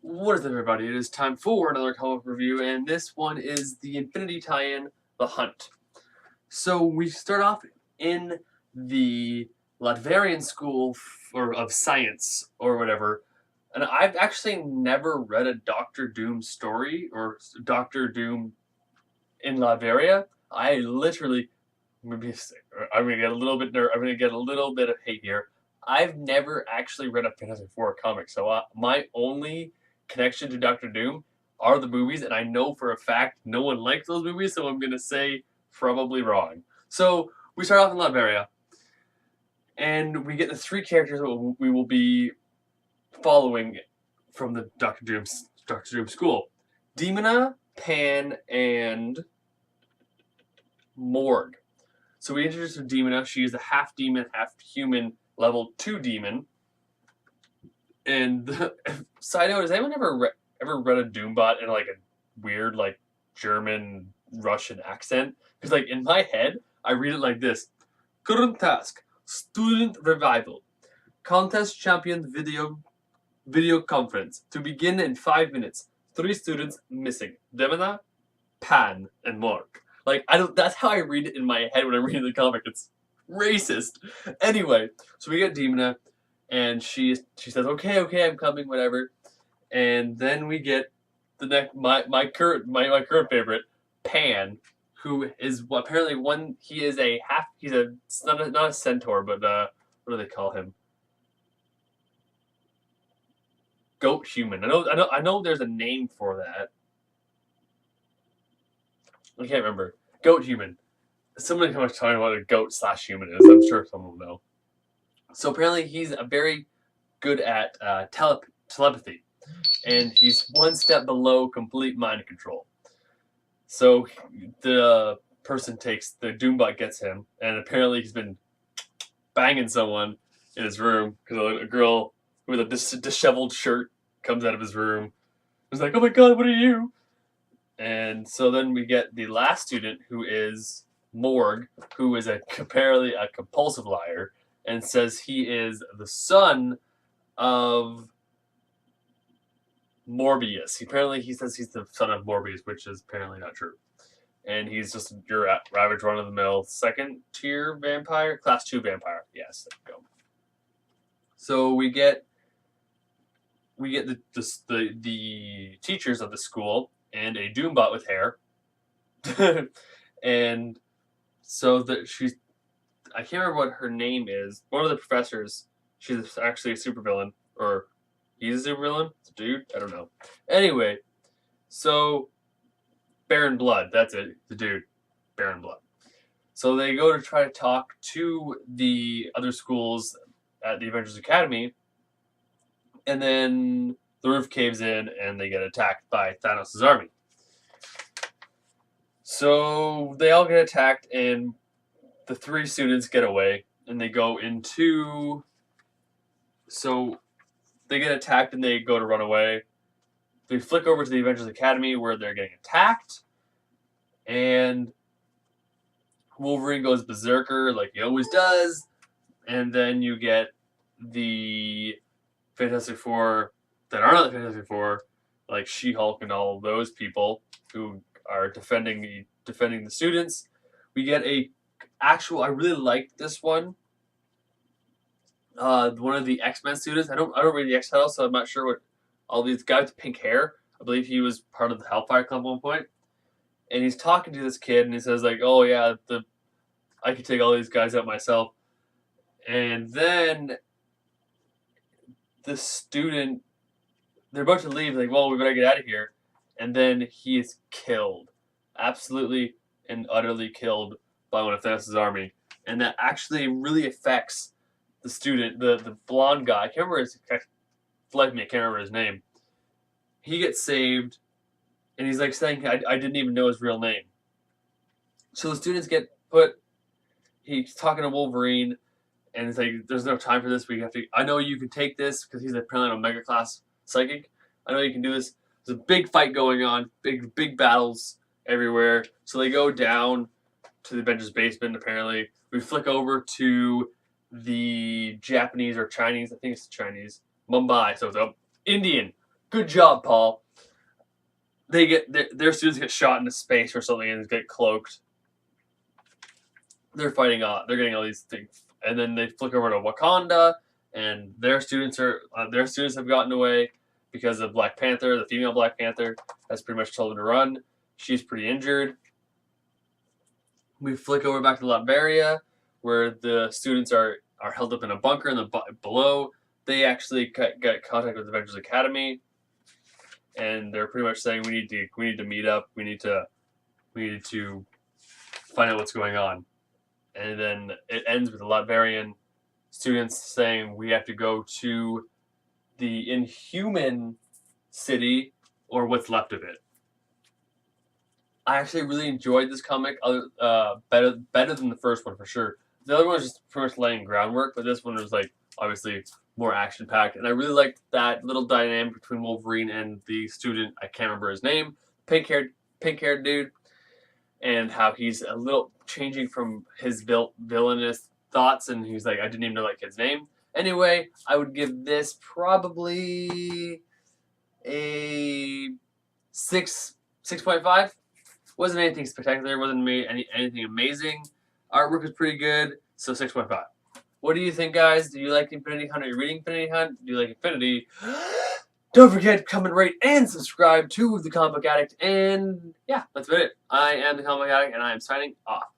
What is up, everybody? It is time for another comic review, and this one is the Infinity tie-in, The Hunt. So we start off in the Latverian School of Science, or whatever, and I've actually never read a Doctor Doom story, or Doctor Doom in Latveria. I literally, I'm gonna get a little bit I'm gonna get a little bit of hate here. I've never actually read a Fantastic Four comic, so my only connection to Doctor Doom are the movies, and I know for a fact no one likes those movies, so I'm gonna say probably wrong. So we start off in Latveria, and we get the three characters that we will be following from the Doctor Doom school: Demona, Pan, and Morg. So we introduce Demona. She is a half demon, half human, level 2 demon. And the side note, has anyone ever read a Doombot in like a weird like German Russian accent? Because like in my head, I read it like this: Current task: student revival. Contest champion video conference to begin in 5 minutes. 3 students missing: Demona, Pan, and Morg. Like I don't. That's how I read it in my head when I'm reading the comic. It's racist. Anyway, so we get Demona, and she says, "Okay, I'm coming, whatever." And then we get the next my current favorite, Pan, who is apparently one. He is a half. He's a not a centaur, but what do they call him? Goat human. I know. There's a name for that. I can't remember. Goat human. Somebody was talking about what a goat / human is. I'm sure someone will know. So apparently he's a very good at telepathy, and he's one step below complete mind control. So the the Doombot gets him, and apparently he's been banging someone in his room because a girl with a disheveled shirt comes out of his room. It's like, oh my god, what are you? And so then we get the last student, who is Morg, who is apparently a compulsive liar, and says he is the son of Morbius. Apparently, he says he's the son of Morbius, which is apparently not true. And he's just your average run-of-the-mill second-tier vampire, class 2 vampire. Yes, there we go. So we get the teachers of the school and a Doombot with hair, and so that I can't remember what her name is. One of the professors. She's actually a supervillain, or he's a supervillain. It's a dude. I don't know. Anyway, so Baron Blood. That's it. The dude, Baron Blood. So they go to try to talk to the other schools at the Avengers Academy, and then the roof caves in, and they get attacked by Thanos' army. So they all get attacked, and the 3 students get away, and they go into. So they get attacked, and they go to run away. They flick over to the Avengers Academy, where they're getting attacked, and Wolverine goes berserker like he always does, and then you get the Fantastic Four that are not the Fantastic Four, like She-Hulk and all of those people who are defending the students. We get I really liked this one. One of the X-Men students. I don't read the X-Files, so I'm not sure what all these guys with pink hair. I believe he was part of the Hellfire Club at one point. And he's talking to this kid, and he says like, "Oh yeah, I could take all these guys out myself." And then the student, they're about to leave, like, "Well, we better get out of here." And then he is killed, absolutely and utterly killed by one of Thanos' army, and that actually really affects the student, the blonde guy. I can't remember like me, I can't remember his name. He gets saved, and he's like saying, I didn't even know his real name. So the students get put. He's talking to Wolverine, and it's like, "There's no time for this. We have to. I know you can take this," because he's apparently an Omega class psychic. "I know you can do this." There's a big fight going on, big battles everywhere. So they go down to the Avengers basement. Apparently, we flick over to the Japanese or Chinese. I think it's Chinese Mumbai. So it's Indian Good job, Paul. They get their students get shot into space or something and get cloaked. They're fighting off. They're getting all these things, and then they flick over to Wakanda, and their students have gotten away because of Black Panther. The female Black Panther has pretty much told them to run. She's pretty injured. We flick over back to Latveria, where the students are held up in a bunker in the below. They actually get contact with Avengers Academy, and they're pretty much saying we need to meet up. We need to find out what's going on. And then it ends with the Latverian students saying we have to go to the Inhuman city, or what's left of it. I actually really enjoyed this comic, better than the first one for sure. The other one was just pretty much laying groundwork, but this one was like obviously more action packed, and I really liked that little dynamic between Wolverine and the student. I can't remember his name, pink haired dude, and how he's a little changing from his villainous thoughts, and he's like, I didn't even know that kid's name. Anyway, I would give this probably a 6.5. Wasn't anything spectacular. Wasn't anything amazing. Artwork was pretty good, so 6.5. What do you think, guys? Do you like Infinity Hunt? Are you reading Infinity Hunt? Do you like Infinity? Don't forget to comment, rate, and subscribe to The Comic Book Addict. And yeah, that's about it. I am The Comic Book Addict, and I am signing off.